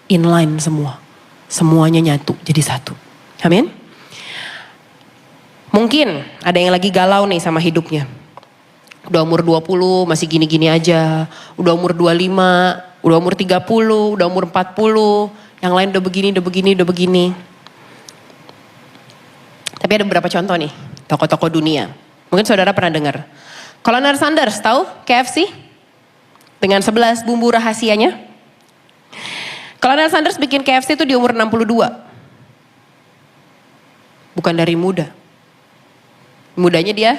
Inline semua. Semuanya nyatu jadi satu. Amin. Mungkin ada yang lagi galau nih sama hidupnya. Udah umur 20 masih gini-gini aja. Udah umur 25, udah umur 30, udah umur 40. Yang lain udah begini. Tapi ada beberapa contoh nih, tokoh-tokoh dunia. Mungkin saudara pernah dengar. Colonel Sanders, tahu KFC? Dengan 11 bumbu rahasianya. Colonel Sanders bikin KFC itu di umur 62. Bukan dari muda. Mudanya dia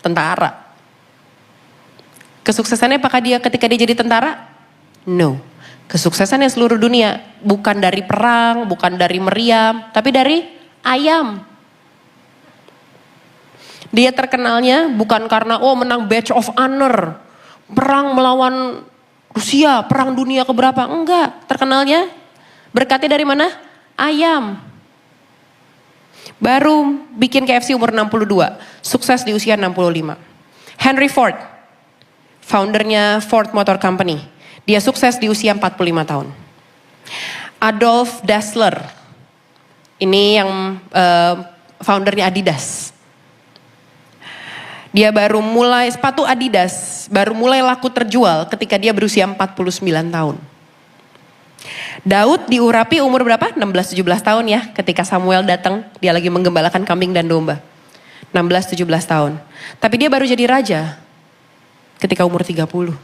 tentara. Kesuksesannya apakah dia ketika dia jadi tentara? No. Kesuksesannya seluruh dunia. Bukan dari perang, bukan dari meriam, tapi dari ayam. Dia terkenalnya bukan karena menang Badge of Honor. Perang melawan Rusia, perang dunia keberapa. Enggak, terkenalnya berkatnya dari mana? Ayam. Baru bikin KFC umur 62. Sukses di usia 65. Henry Ford, foundernya Ford Motor Company. Dia sukses di usia 45 tahun. Adolf Dassler, ini yang foundernya Adidas. Dia baru mulai, sepatu Adidas baru mulai laku terjual ketika dia berusia 49 tahun. Daud diurapi umur berapa? 16-17 tahun ya, ketika Samuel datang, dia lagi menggembalakan kambing dan domba. 16-17 tahun. Tapi dia baru jadi raja ketika umur 30.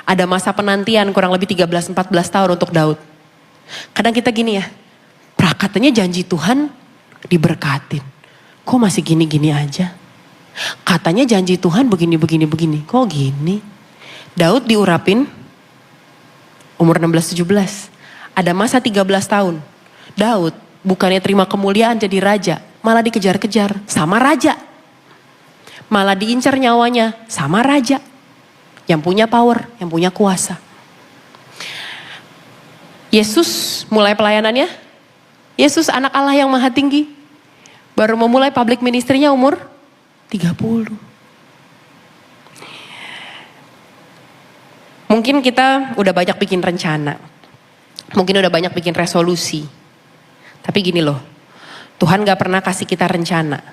Ada masa penantian kurang lebih 13-14 tahun untuk Daud. Kadang kita gini ya, katanya janji Tuhan diberkatin. kok masih gini-gini aja? Katanya janji Tuhan begini. Kok gini? Daud diurapin umur 16-17. Ada masa 13 tahun. Daud bukannya terima kemuliaan jadi raja, malah dikejar-kejar sama raja. Malah diincar nyawanya sama raja. Yang punya power, yang punya kuasa. Yesus mulai pelayanannya. Yesus anak Allah yang maha tinggi. Baru memulai public ministry-nya umur 30. Mungkin kita udah banyak bikin rencana. Mungkin udah banyak bikin resolusi. Tapi gini loh, Tuhan gak pernah kasih kita rencana.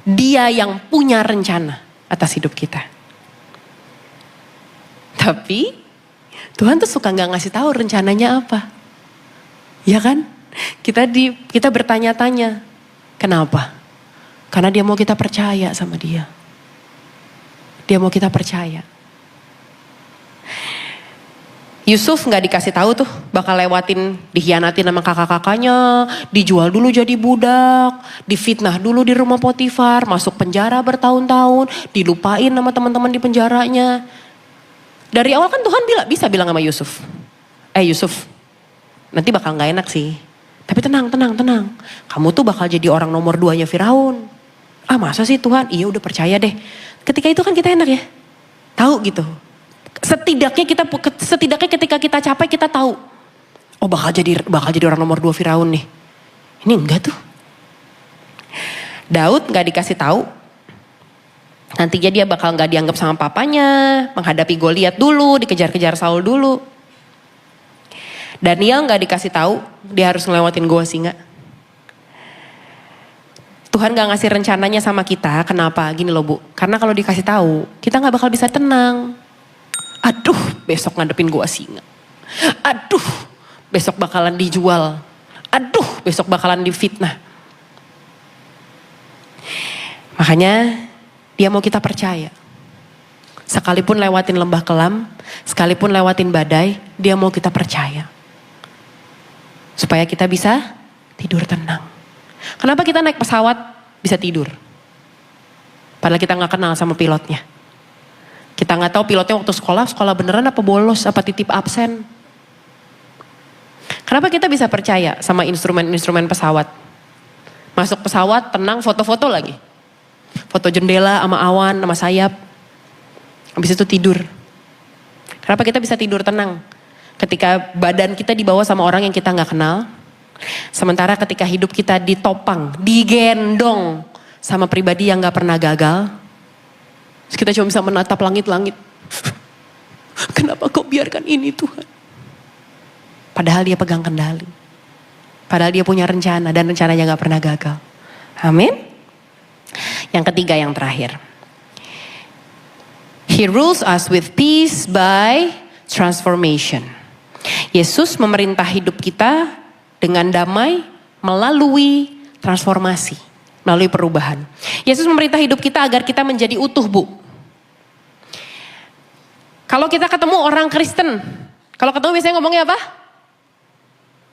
Dia yang punya rencana atas hidup kita. Tapi Tuhan tuh suka gak ngasih tahu rencananya apa. Ya kan? Kita bertanya-tanya, kenapa? Karena dia mau kita percaya sama dia. Dia mau kita percaya. Yusuf gak dikasih tahu tuh bakal lewatin, dikhianatin sama kakak-kakaknya, dijual dulu jadi budak, difitnah dulu di rumah Potifar, masuk penjara bertahun-tahun, dilupain sama teman-teman di penjaranya. Dari awal kan Tuhan bisa bilang sama Yusuf, Yusuf, nanti bakal gak enak sih, tapi tenang. Kamu tuh bakal jadi orang nomor 2-nya Firaun. Masa sih Tuhan? Iya udah percaya deh. Ketika itu kan kita enak ya, tahu gitu. Setidaknya ketika kita capai kita tahu. Oh bakal jadi orang nomor 2 Firaun nih. Ini enggak tuh. Daud gak dikasih tahu. Nantinya dia bakal gak dianggap sama papanya. Menghadapi Goliat dulu, dikejar-kejar Saul dulu. Daniel gak dikasih tahu. Dia harus ngelewatin gua singa. Tuhan gak ngasih rencananya sama kita. Kenapa? Gini loh Bu. Karena kalau dikasih tahu, kita gak bakal bisa tenang. Aduh, besok ngadepin gua singa. Aduh, besok bakalan dijual. Aduh, besok bakalan difitnah. Makanya dia mau kita percaya. Sekalipun lewatin lembah kelam, sekalipun lewatin badai, dia mau kita percaya. Supaya kita bisa tidur tenang. Kenapa kita naik pesawat bisa tidur? Padahal kita gak kenal sama pilotnya. Kita gak tahu pilotnya waktu sekolah beneran apa bolos, apa titip absen. Kenapa kita bisa percaya sama instrumen-instrumen pesawat? Masuk pesawat, tenang, foto-foto lagi. Foto jendela sama awan, sama sayap. Habis itu tidur. Kenapa kita bisa tidur tenang? Ketika badan kita dibawa sama orang yang kita gak kenal. Sementara ketika hidup kita ditopang, digendong sama pribadi yang gak pernah gagal. Kita cuma bisa menatap langit-langit. Kenapa kau biarkan ini Tuhan? Padahal dia pegang kendali. Padahal dia punya rencana dan rencananya gak pernah gagal. Amin. Yang ketiga, yang terakhir. He rules us with peace by transformation. Yesus memerintah hidup kita dengan damai melalui transformasi. Melalui perubahan. Yesus memerintah hidup kita agar kita menjadi utuh Bu. Kalau kita ketemu orang Kristen, kalau ketemu biasanya ngomongnya apa?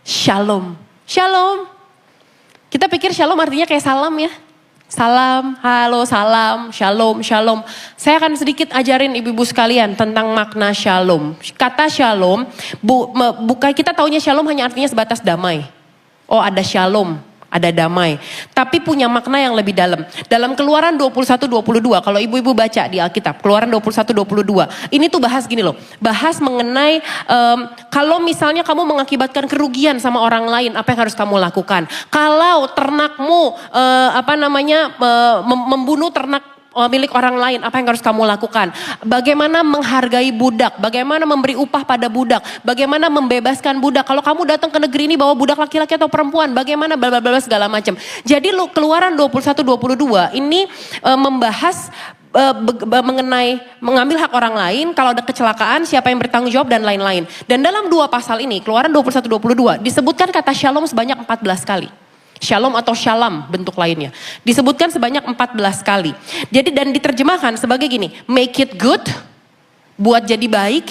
Shalom. Shalom. Kita pikir shalom artinya kayak salam ya. Salam, halo, salam, shalom, shalom. Saya akan sedikit ajarin ibu-ibu sekalian tentang makna shalom. Kata shalom, bukan kita taunya shalom hanya artinya sebatas damai. Oh ada shalom. Ada damai. Tapi punya makna yang lebih dalam. Dalam Keluaran 21-22. Kalau ibu-ibu baca di Alkitab. Keluaran 21-22. Ini tuh bahas gini loh. Bahas mengenai kalau misalnya kamu mengakibatkan kerugian sama orang lain. Apa yang harus kamu lakukan. Kalau ternakmu membunuh ternak milik orang lain, apa yang harus kamu lakukan? Bagaimana menghargai budak? Bagaimana memberi upah pada budak? Bagaimana membebaskan budak? Kalau kamu datang ke negeri ini bawa budak laki-laki atau perempuan, bagaimana bla bla bla segala macam. Jadi Keluaran 21-22 ini membahas mengenai mengambil hak orang lain, kalau ada kecelakaan siapa yang bertanggung jawab dan lain-lain. Dan dalam 2 pasal ini, Keluaran 21-22 disebutkan kata shalom sebanyak 14 kali. Shalom atau shalom bentuk lainnya. Disebutkan sebanyak 14 kali. Jadi dan diterjemahkan sebagai gini. Make it good. Buat jadi baik.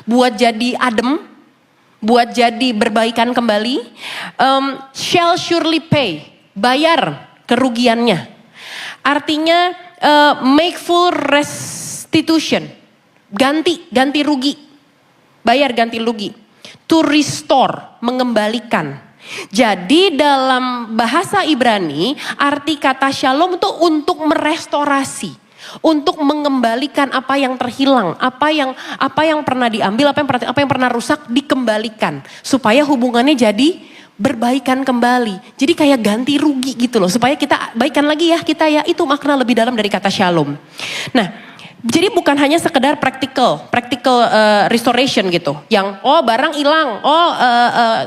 Buat jadi adem. Buat jadi berbaikan kembali. Shall surely pay. Bayar kerugiannya. artinya make full restitution. Ganti rugi. Bayar ganti rugi. To restore, mengembalikan. Jadi dalam bahasa Ibrani, arti kata shalom itu untuk merestorasi, untuk mengembalikan apa yang terhilang, apa yang pernah diambil, apa yang pernah rusak dikembalikan, supaya hubungannya jadi berbaikan kembali. Jadi kayak ganti rugi gitu loh, supaya kita baikan lagi ya kita ya. Itu makna lebih dalam dari kata shalom. Nah, jadi bukan hanya sekedar practical restoration gitu. Yang barang hilang,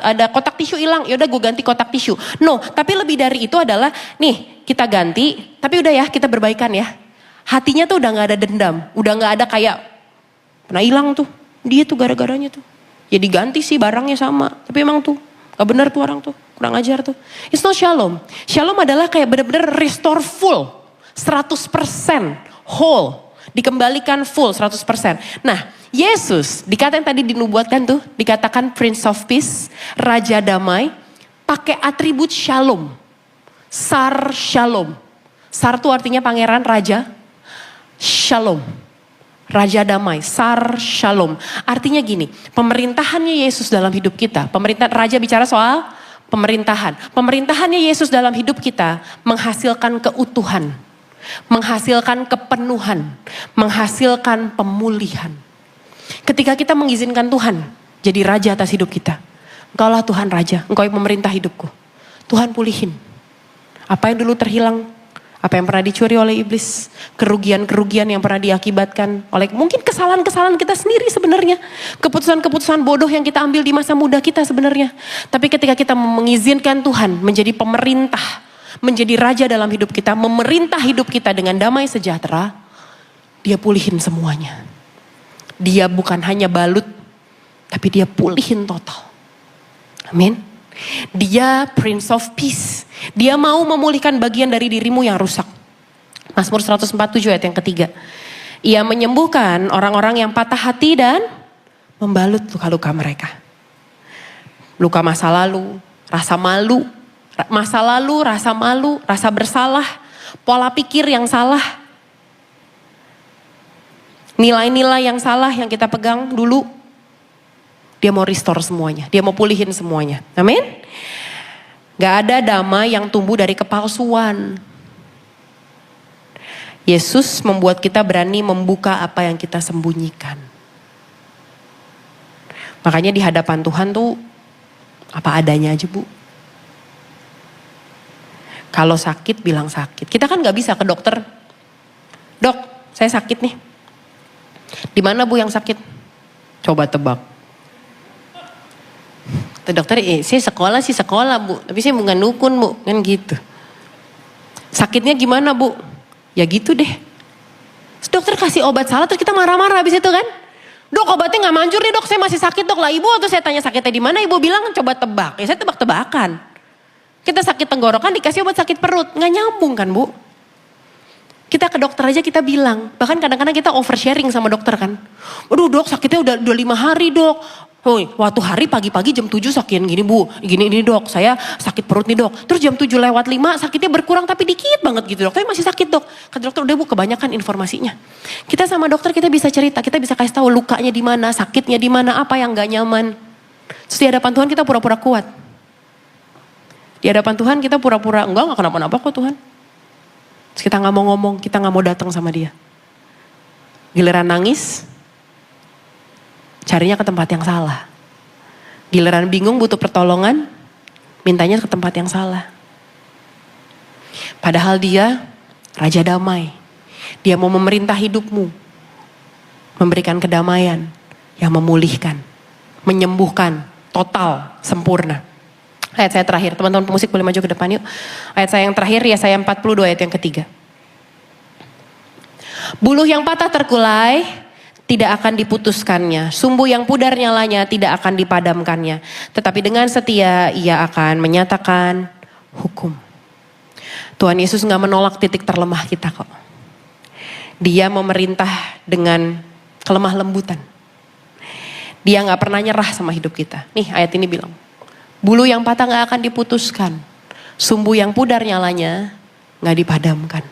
ada kotak tisu hilang, yaudah gue ganti kotak tisu. No, tapi lebih dari itu adalah nih kita ganti, tapi udah ya kita berbaikan ya. Hatinya tuh udah gak ada dendam, udah gak ada kayak pernah hilang tuh, dia tuh gara-garanya tuh. Ya diganti sih barangnya sama, tapi emang tuh gak benar tuh orang tuh, kurang ajar tuh. It's not shalom. Shalom adalah kayak benar-benar restore full, 100% whole. Dikembalikan full 100%. Nah, Yesus dikatakan tadi dinubuatkan tuh, dikatakan Prince of Peace, Raja Damai, pakai atribut shalom. Sar shalom. Sar tuh artinya pangeran, raja. Shalom. Raja Damai, Sar Shalom. Artinya gini, pemerintahannya Yesus dalam hidup kita. Raja bicara soal pemerintahan. Pemerintahannya Yesus dalam hidup kita menghasilkan keutuhan. Menghasilkan kepenuhan, menghasilkan pemulihan. Ketika kita mengizinkan Tuhan jadi raja atas hidup kita. Engkaulah Tuhan raja, engkau yang memerintah hidupku. Tuhan pulihin. Apa yang dulu terhilang, apa yang pernah dicuri oleh iblis, kerugian-kerugian yang pernah diakibatkan oleh mungkin kesalahan-kesalahan kita sendiri sebenarnya. Keputusan-keputusan bodoh yang kita ambil di masa muda kita sebenarnya. Tapi ketika kita mengizinkan Tuhan menjadi pemerintah, menjadi raja dalam hidup kita, memerintah hidup kita dengan damai sejahtera, dia pulihin semuanya. Dia bukan hanya balut, tapi dia pulihin total. Amin. Dia Prince of Peace. Dia mau memulihkan bagian dari dirimu yang rusak. Mazmur 147 ayat yang ketiga. Ia menyembuhkan orang-orang yang patah hati dan membalut luka-luka mereka. Luka masa lalu, rasa malu, rasa bersalah, pola pikir yang salah, nilai-nilai yang salah yang kita pegang dulu, dia mau restore semuanya, dia mau pulihin semuanya. Amin. Gak ada damai yang tumbuh dari kepalsuan. Yesus membuat kita berani membuka apa yang kita sembunyikan. Makanya di hadapan Tuhan tuh apa adanya aja, Bu. Kalau sakit bilang sakit. Kita kan gak bisa ke dokter. Dok, saya sakit nih. Di mana Bu yang sakit? Coba tebak. Tuh dokter, saya sekolah Bu. Tapi saya bukan dukun Bu. Kan gitu. Sakitnya gimana Bu? Ya gitu deh. Terus dokter kasih obat salah terus kita marah-marah habis itu kan. Dok obatnya gak manjur nih dok, saya masih sakit dok lah ibu. Terus saya tanya sakitnya di mana, ibu bilang coba tebak. Ya saya tebak-tebakan. Kita sakit tenggorokan dikasih obat sakit perut. Gak nyambung kan Bu. Kita ke dokter aja kita bilang. Bahkan kadang-kadang kita oversharing sama dokter kan. Aduh dok sakitnya udah 5 hari dok. Waktu hari pagi-pagi jam 7 sakit gini Bu. Gini dok saya sakit perut nih dok. Terus jam 7 lewat 5 sakitnya berkurang tapi dikit banget gitu dok. Tapi masih sakit dok. Kata dokter udah Bu kebanyakan informasinya. Kita sama dokter kita bisa cerita. Kita bisa kasih tahu lukanya di mana, sakitnya di mana, apa yang gak nyaman. Terus di hadapan Tuhan kita pura-pura kuat. Di hadapan Tuhan kita pura-pura enggak kenapa-napa kok Tuhan. Terus kita gak mau ngomong, kita gak mau datang sama dia. Giliran nangis, carinya ke tempat yang salah. Giliran bingung butuh pertolongan, mintanya ke tempat yang salah. Padahal dia Raja Damai. Dia mau memerintah hidupmu. Memberikan kedamaian yang memulihkan, menyembuhkan, total, sempurna. Ayat saya terakhir, teman-teman pemusik boleh maju ke depan yuk. Ayat saya yang terakhir, Yesaya 42 ayat yang ketiga. Buluh yang patah terkulai, tidak akan diputuskannya. Sumbu yang pudar nyalanya, tidak akan dipadamkannya. Tetapi dengan setia, ia akan menyatakan hukum. Tuhan Yesus gak menolak titik terlemah kita kok. Dia memerintah dengan kelemah lembutan. Dia gak pernah nyerah sama hidup kita. Nih ayat ini bilang. Bulu yang patah gak akan diputuskan. Sumbu yang pudar nyalanya gak dipadamkan.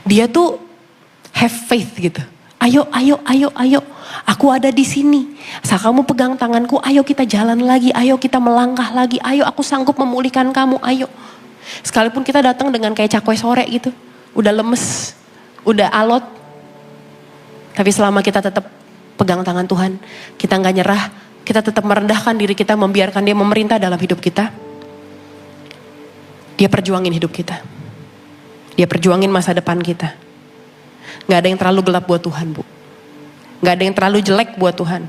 Dia tuh have faith gitu. Ayo, ayo, ayo, ayo. Aku ada di sini. Asal kamu pegang tanganku, ayo kita jalan lagi. Ayo kita melangkah lagi. Ayo aku sanggup memulihkan kamu, ayo. Sekalipun kita datang dengan kayak cakwe sore gitu. Udah lemes, udah alot. Tapi selama kita tetap pegang tangan Tuhan, kita gak nyerah. Kita tetap merendahkan diri kita, membiarkan dia memerintah dalam hidup kita. Dia perjuangin hidup kita. Dia perjuangin masa depan kita. Gak ada yang terlalu gelap buat Tuhan, Bu. Gak ada yang terlalu jelek buat Tuhan.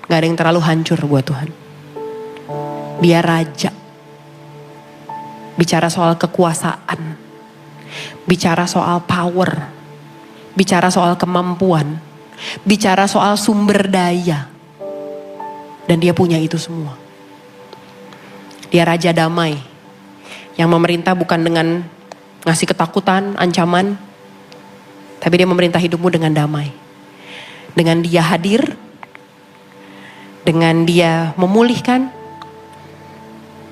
Gak ada yang terlalu hancur buat Tuhan. Dia raja. Bicara soal kekuasaan. Bicara soal power. Bicara soal kemampuan. Bicara soal sumber daya. Dan dia punya itu semua. Dia raja damai. Yang memerintah bukan dengan ngasih ketakutan, ancaman. Tapi dia memerintah hidupmu dengan damai. Dengan dia hadir. Dengan dia memulihkan.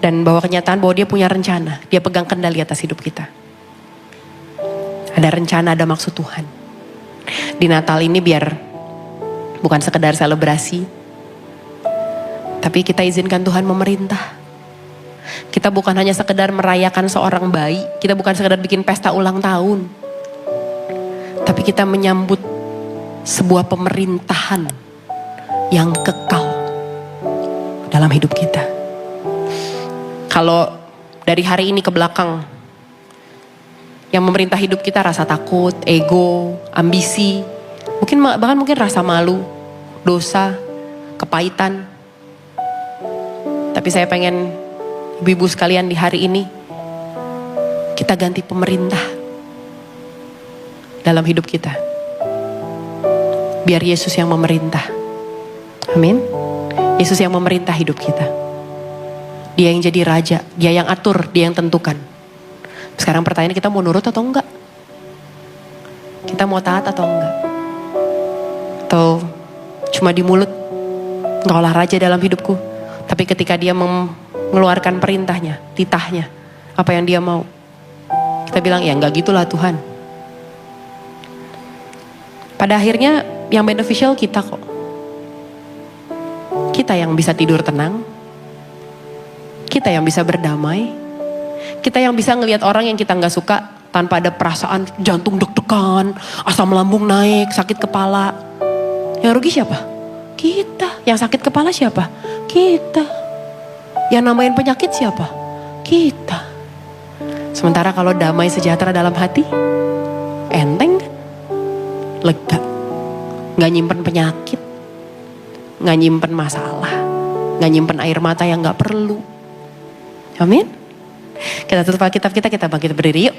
Dan bawa kenyataan bahwa dia punya rencana. Dia pegang kendali atas hidup kita. Ada rencana, ada maksud Tuhan. Di Natal ini biar bukan sekedar selebrasi. Tapi kita izinkan Tuhan memerintah. Kita bukan hanya sekedar merayakan seorang bayi. Kita bukan sekedar bikin pesta ulang tahun. Tapi kita menyambut sebuah pemerintahan yang kekal dalam hidup kita. Kalau dari hari ini ke belakang, yang memerintah hidup kita rasa takut, ego, ambisi, bahkan mungkin rasa malu, dosa, kepahitan. Tapi saya pengen ibu-ibu sekalian di hari ini, kita ganti pemerintah dalam hidup kita. Biar Yesus yang memerintah. Amin. Yesus yang memerintah hidup kita. Dia yang jadi raja, dia yang atur, dia yang tentukan. Sekarang pertanyaan, kita mau nurut atau enggak? Kita mau taat atau enggak? Atau cuma di mulut, engkaulah raja dalam hidupku. Tapi ketika dia mengeluarkan perintahnya, titahnya, apa yang dia mau, kita bilang ya enggak gitulah Tuhan. Pada akhirnya yang beneficial kita kok. Kita yang bisa tidur tenang. Kita yang bisa berdamai. Kita yang bisa ngelihat orang yang kita gak suka tanpa ada perasaan jantung deg-degan, asam lambung naik, sakit kepala. Yang rugi siapa? Kita. Yang sakit kepala siapa? Kita. Yang nambahin penyakit siapa? Kita. Sementara kalau damai sejahtera dalam hati, enteng kan? Lega. Gak nyimpen penyakit. Gak nyimpen masalah. Gak nyimpen air mata yang gak perlu. Amin. Kita tutup Alkitab kita bangkit berdiri yuk.